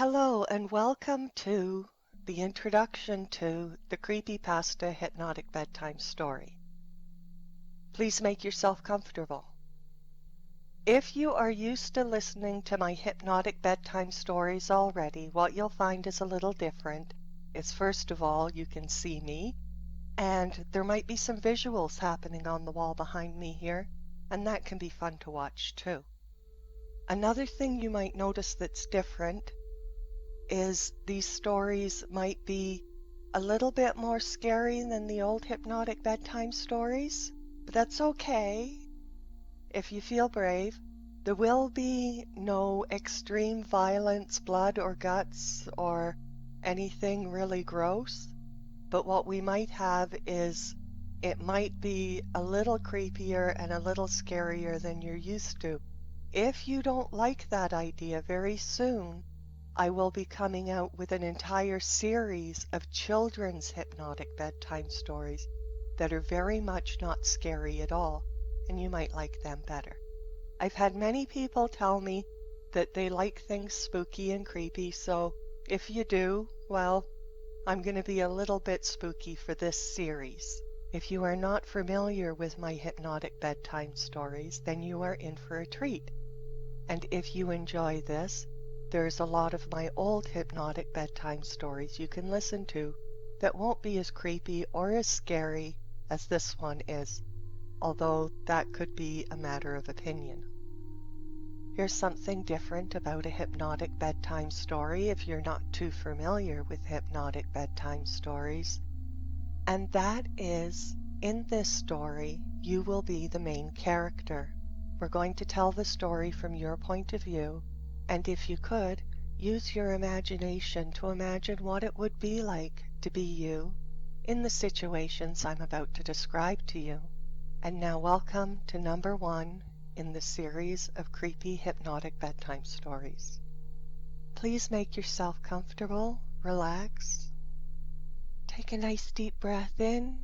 Hello and welcome to the introduction to the Creepypasta Hypnotic Bedtime Story. Please make yourself comfortable. If you are used to listening to my hypnotic bedtime stories already, what you'll find is a little different. Is first of all, you can see me, and there might be some visuals happening on the wall behind me here, and that can be fun to watch too. Another thing you might notice that's different is these stories might be a little bit more scary than the old hypnotic bedtime stories, but that's okay if you feel brave. There will be no extreme violence, blood or guts or anything really gross, but what we might have is it might be a little creepier and a little scarier than you're used to. If you don't like that idea, very soon I will be coming out with an entire series of children's hypnotic bedtime stories that are very much not scary at all, and you might like them better. I've had many people tell me that they like things spooky and creepy, so if you do, well, I'm going to be a little bit spooky for this series. If you are not familiar with my hypnotic bedtime stories, then you are in for a treat. And if you enjoy this, there's a lot of my old hypnotic bedtime stories you can listen to that won't be as creepy or as scary as this one is, although that could be a matter of opinion. Here's something different about a hypnotic bedtime story if you're not too familiar with hypnotic bedtime stories, and that is, in this story, you will be the main character. We're going to tell the story from your point of view, and if you could, use your imagination to imagine what it would be like to be you in the situations I'm about to describe to you. And now welcome to number 1 in the series of creepy hypnotic bedtime stories. Please make yourself comfortable, relax. Take a nice deep breath in,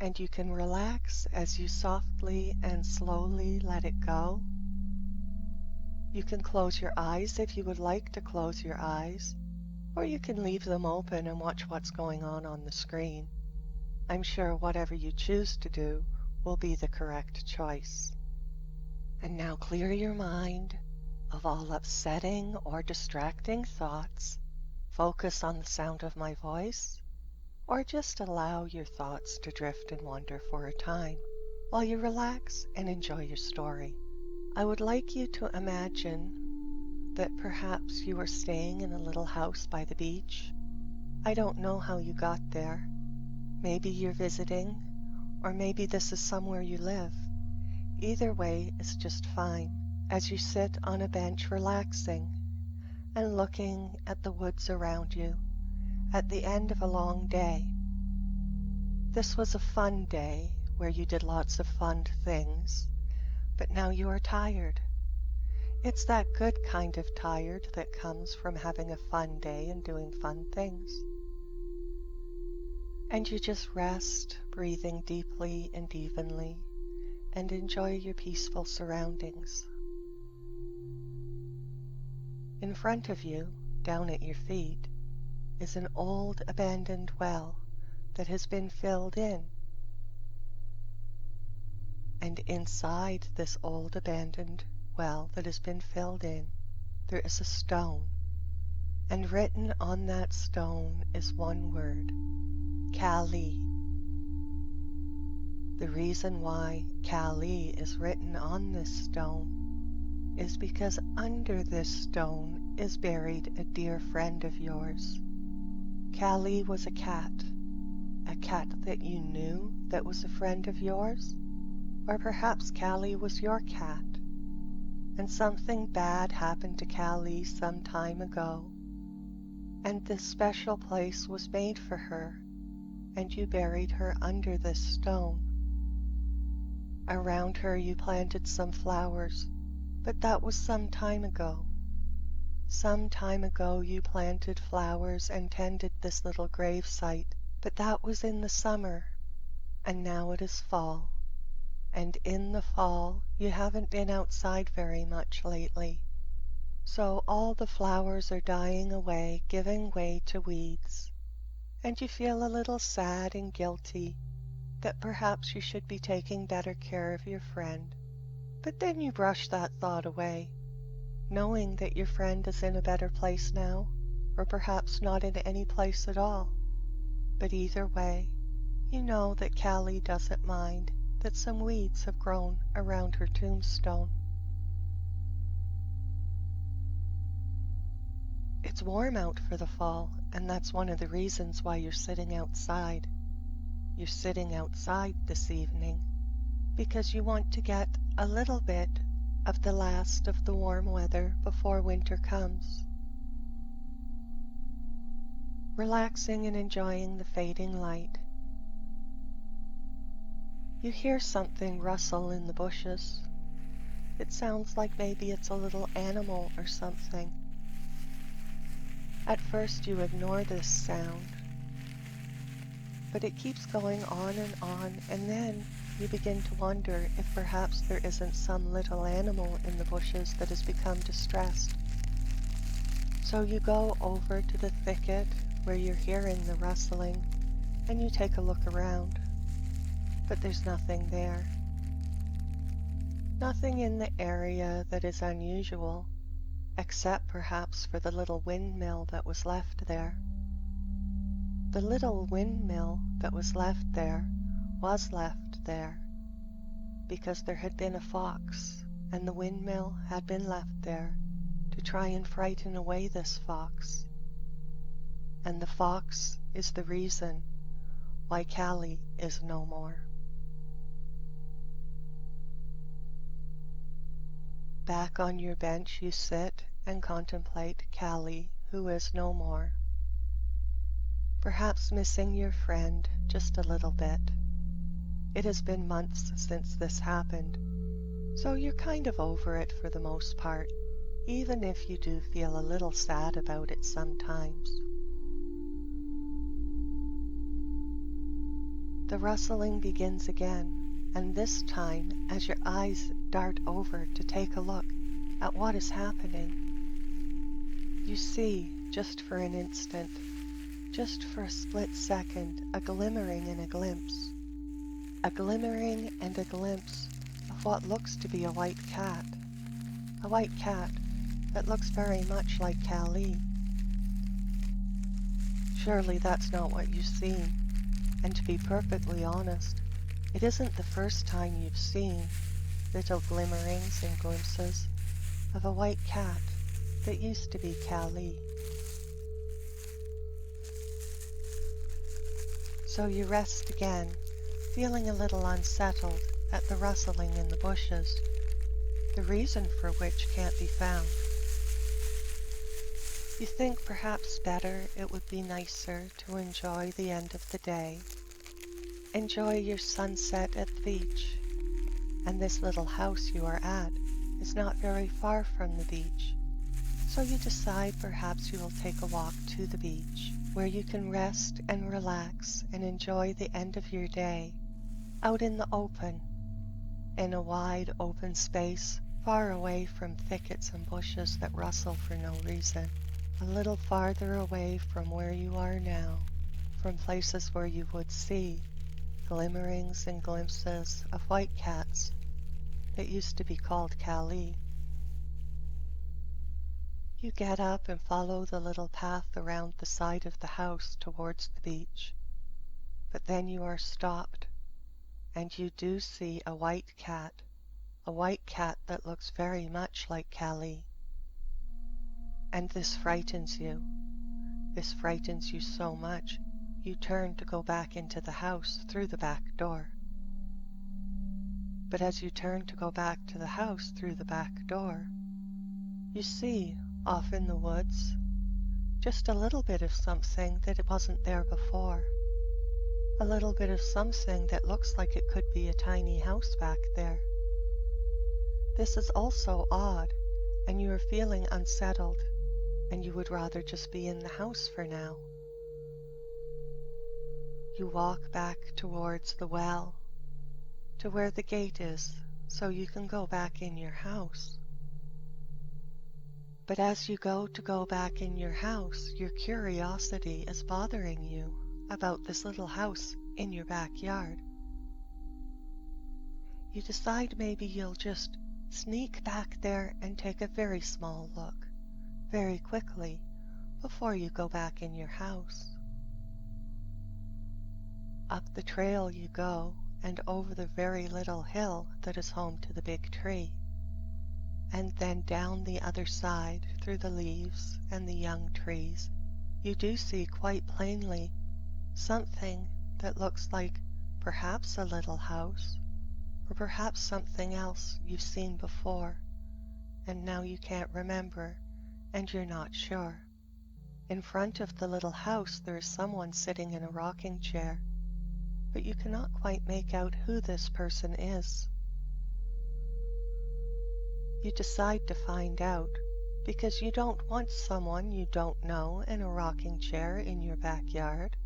and you can relax as you softly and slowly let it go. You can close your eyes if you would like to close your eyes, or you can leave them open and watch what's going on the screen. I'm sure whatever you choose to do will be the correct choice. And now clear your mind of all upsetting or distracting thoughts. Focus on the sound of my voice, or just allow your thoughts to drift and wander for a time while you relax and enjoy your story. I would like you to imagine that perhaps you are staying in a little house by the beach. I don't know how you got there. Maybe you're visiting, or maybe this is somewhere you live. Either way is just fine as you sit on a bench relaxing and looking at the woods around you at the end of a long day. This was a fun day where you did lots of fun things, but now you are tired. It's that good kind of tired that comes from having a fun day and doing fun things. And you just rest, breathing deeply and evenly, and enjoy your peaceful surroundings. In front of you, down at your feet, is an old abandoned well that has been filled in. And inside this old abandoned well that has been filled in, there is a stone, and written on that stone is one word, Kali. The reason why Kali is written on this stone is because under this stone is buried a dear friend of yours. Kali was a cat that you knew that was a friend of yours, or perhaps Kali was your cat, and something bad happened to Kali some time ago, and this special place was made for her, and you buried her under this stone. Around her you planted some flowers, but that was some time ago. Some time ago you planted flowers and tended this little grave site, but that was in the summer, and now it is fall. And in the fall you haven't been outside very much lately, So all the flowers are dying away, giving way to weeds, and you feel a little sad and guilty that perhaps you should be taking better care of your friend. But then you brush that thought away, knowing that your friend is in a better place now, or perhaps not in any place at all. But either way, you know that Callie doesn't mind that some weeds have grown around her tombstone. It's warm out for the fall, and that's one of the reasons why you're sitting outside. You're sitting outside this evening because you want to get a little bit of the last of the warm weather before winter comes. Relaxing and enjoying the fading light. You hear something rustle in the bushes. It sounds like maybe it's a little animal or something. At first you ignore this sound, but it keeps going on, and then you begin to wonder if perhaps there isn't some little animal in the bushes that has become distressed. So you go over to the thicket where you're hearing the rustling, and you take a look around, but there's nothing there. Nothing in the area that is unusual, except perhaps for the little windmill that was left there. The little windmill that was left there because there had been a fox, and the windmill had been left there to try and frighten away this fox. And the fox is the reason why Callie is no more. Back on your bench you sit and contemplate Callie, who is no more. Perhaps missing your friend just a little bit. It has been months since this happened, so you're kind of over it for the most part, even if you do feel a little sad about it sometimes. The rustling begins again, and this time, as your eyes dart over to take a look at what is happening, you see, just for an instant, just for a split second, a glimmering and a glimpse. A glimmering and a glimpse of what looks to be a white cat. A white cat that looks very much like Callie. Surely that's not what you've seen. And to be perfectly honest, it isn't the first time you've seen little glimmerings and glimpses of a white cat that used to be Callie. So you rest again, feeling a little unsettled at the rustling in the bushes, the reason for which can't be found. You think perhaps better it would be nicer to enjoy the end of the day. Enjoy your sunset at the beach. And this little house you are at is not very far from the beach. So you decide perhaps you will take a walk to the beach, where you can rest and relax and enjoy the end of your day out in the open, in a wide open space far away from thickets and bushes that rustle for no reason. A little farther away from where you are now, from places where you would see glimmerings and glimpses of white cats that used to be called Callie. You get up and follow the little path around the side of the house towards the beach, but then you are stopped, and you do see a white cat that looks very much like Callie. And this frightens you. This frightens you so much, you turn to go back into the house through the back door. But as you turn to go back to the house through the back door, you see, off in the woods, just a little bit of something that it wasn't there before. A little bit of something that looks like it could be a tiny house back there. This is also odd, and you are feeling unsettled, and you would rather just be in the house for now. You walk back towards the well, to where the gate is, so you can go back in your house. But as you go back in your house, your curiosity is bothering you about this little house in your backyard. You decide maybe you'll just sneak back there and take a very small look, very quickly, before you go back in your house. Up the trail you go, and over the very little hill that is home to the big tree, and then down the other side through the leaves and the young trees, you do see quite plainly something that looks like perhaps a little house, or perhaps something else you've seen before, and now you can't remember, and you're not sure. In front of the little house there is someone sitting in a rocking chair, but you cannot quite make out who this person is. You decide to find out, because you don't want someone you don't know in a rocking chair in your backyard.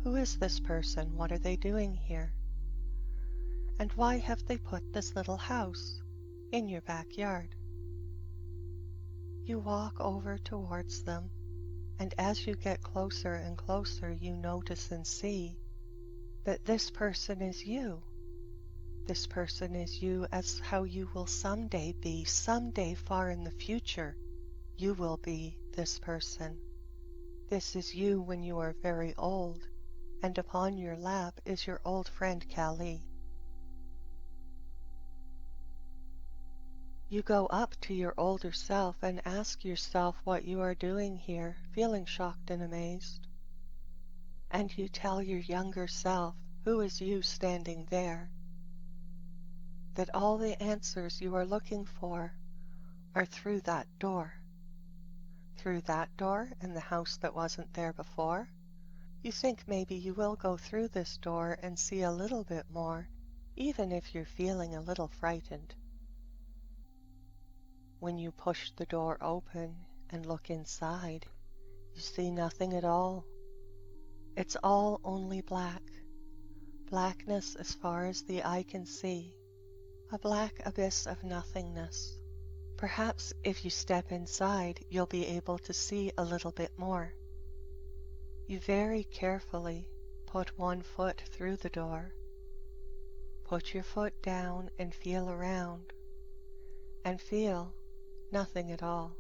Who is this person? What are they doing here? And why have they put this little house in your backyard? You walk over towards them, and as you get closer and closer, you notice and see that this person is you. This person is you as how you will someday be. Someday far in the future, you will be this person. This is you when you are very old, and upon your lap is your old friend Callie. You go up to your older self and ask yourself what you are doing here, feeling shocked and amazed. And you tell your younger self, who is you standing there, that all the answers you are looking for are through that door. Through that door in the house that wasn't there before. You think maybe you will go through this door and see a little bit more, even if you're feeling a little frightened. When you push the door open and look inside, you see nothing at all. It's all only black. Blackness as far as the eye can see. A black abyss of nothingness. Perhaps if you step inside, you'll be able to see a little bit more. You very carefully put one foot through the door. Put your foot down and feel around, and feel nothing at all.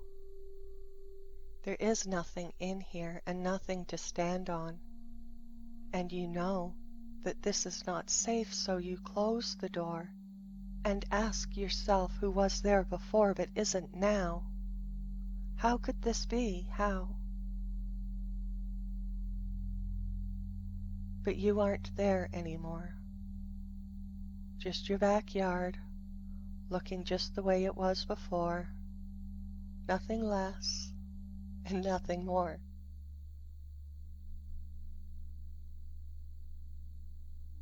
There is nothing in here and nothing to stand on. And you know that this is not safe, so you close the door and ask yourself who was there before but isn't now. How could this be? How? But you aren't there anymore. Just your backyard, looking just the way it was before. Nothing less and nothing more.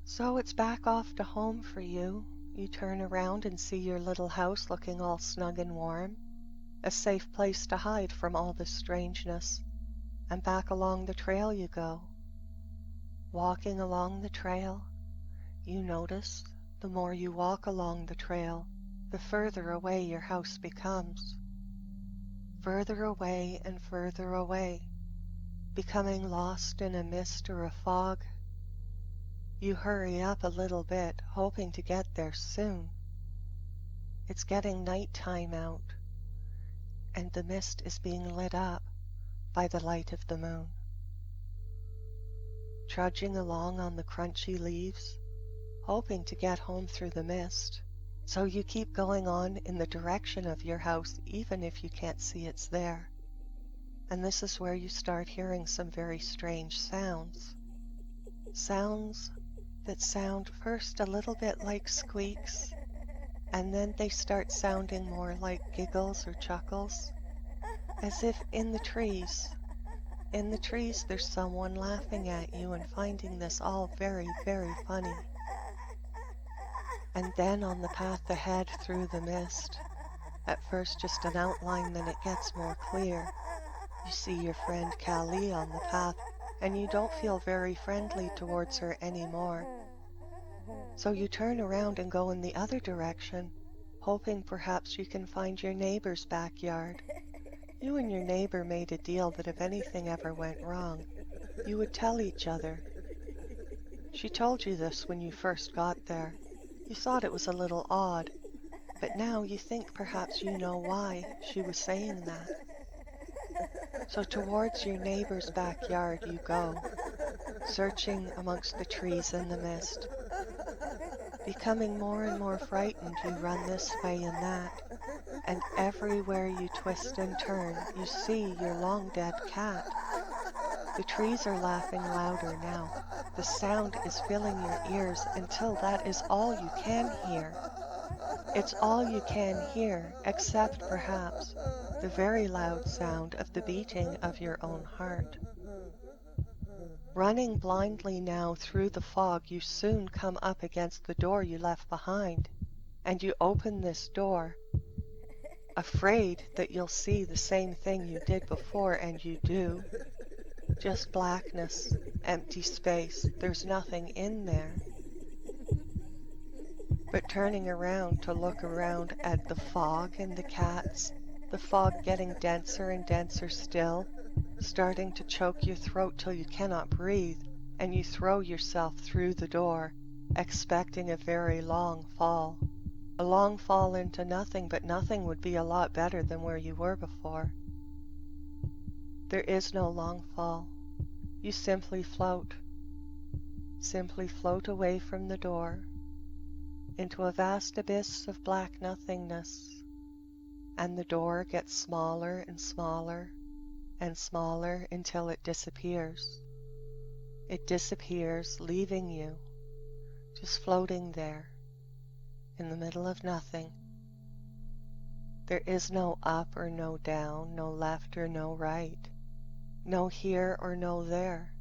So it's back off to home for you. You turn around and see your little house looking all snug and warm, a safe place to hide from all this strangeness. And back along the trail you go. Walking along the trail, you notice the more you walk along the trail, the further away your house becomes. Further away and further away, becoming lost in a mist or a fog. You hurry up a little bit, hoping to get there soon. It's getting nighttime out, and the mist is being lit up by the light of the moon. Trudging along on the crunchy leaves, hoping to get home through the mist. So you keep going on in the direction of your house even if you can't see it's there. And this is where you start hearing some very strange sounds. Sounds that sound first a little bit like squeaks, and then they start sounding more like giggles or chuckles, as if in the trees there's someone laughing at you and finding this all very, very funny. And then on the path ahead through the mist, at first just an outline, then it gets more clear. You see your friend Callie on the path, and you don't feel very friendly towards her anymore. So you turn around and go in the other direction, hoping perhaps you can find your neighbor's backyard. You and your neighbor made a deal that if anything ever went wrong, you would tell each other. She told you this when you first got there. You thought it was a little odd, but now you think perhaps you know why she was saying that. So towards your neighbor's backyard you go, searching amongst the trees in the mist. Becoming more and more frightened, you run this way and that, and everywhere you twist and turn, you see your long-dead cat. The trees are laughing louder now. The sound is filling your ears until that is all you can hear. It's all you can hear, except perhaps the very loud sound of the beating of your own heart. Running blindly now through the fog, you soon come up against the door you left behind, and you open this door, afraid that you'll see the same thing you did before, and you do. Just blackness, empty space, there's nothing in there. But turning around to look around at the fog and the cats, the fog getting denser and denser still, starting to choke your throat till you cannot breathe, and you throw yourself through the door, expecting a very long fall. A long fall into nothing, but nothing would be a lot better than where you were before. There is no long fall. You simply float away from the door into a vast abyss of black nothingness, and the door gets smaller and smaller and smaller until it disappears. It disappears, leaving you just floating there in the middle of nothing. There is no up or no down, no left or no right, no here or no there.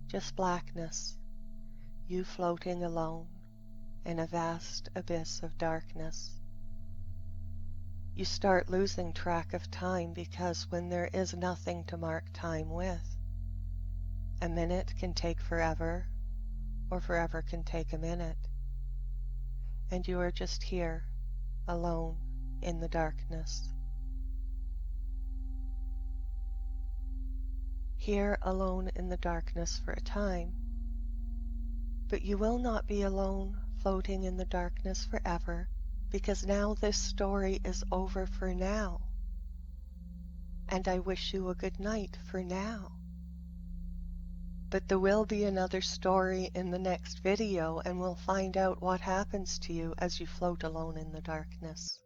Just blackness, you floating alone in a vast abyss of darkness. You start losing track of time because when there is nothing to mark time with, a minute can take forever, or forever can take a minute, and you are just here, alone in the darkness. Here alone in the darkness for a time, but you will not be alone floating in the darkness forever, because now this story is over for now, and I wish you a good night for now. But there will be another story in the next video, and we'll find out what happens to you as you float alone in the darkness.